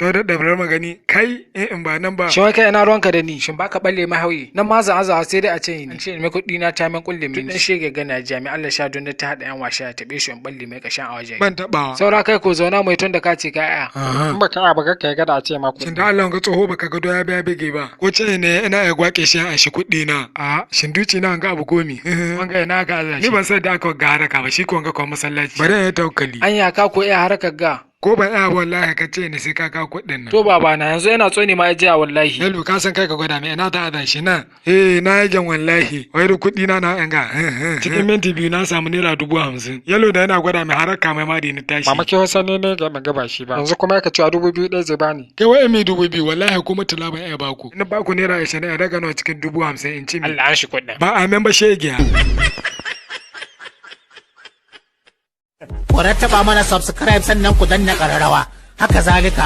to da dabar magani kai in ba nan ba shin wai kai ina ruwanka da ni shin baka balle mai hauyi nan ma za a sai dai a ce ni ce mai kuɗi na ta min kulle min dan shege gana jami'an Allah sha don ta hada yan washa ya tabe shi in balle mai kashin a waje ban taba saura kai ko zauna mai tun da ka ce ka aya in baka ba ka gada a ce ma kuɗi shin da Allah ga tsoho baka ga doya biya bige ba ko ce ne ina ya gwake shi a shi kuɗi na a shin duci na ga abu komi wanga ina ka Allah ni ban san da aka ga haraka ba shi ko ga ko masallaci bare ya tawakkali anya ka ko iya harakar ga ko ban iya wallahi ka ce ni sai ka kawo kuɗin nan to baba na yanzu yana tsoni ma ya jiya wallahi hello ka san kai ka gwada mai ina ta ada shi nan na yagen wallahi wai da kuɗi na yanga cikin minti biyu na samu naira 50,000 yalo da yana gwada mai haraka mai ma da ni tashi mama ke wasa ne ga gaba shi ba yanzu kuma ka ci 2,000 ɗaya zai bani kai wai mai 2,000 wallahi kuma tula ban iya baku ina baku naira 20 a daga nawa cikin 50,000 in ci mi Allah an shi kuɗin ba a memba shegiya ku rattaba mana subscribe sannan ku danna ƙararrawa haka zalika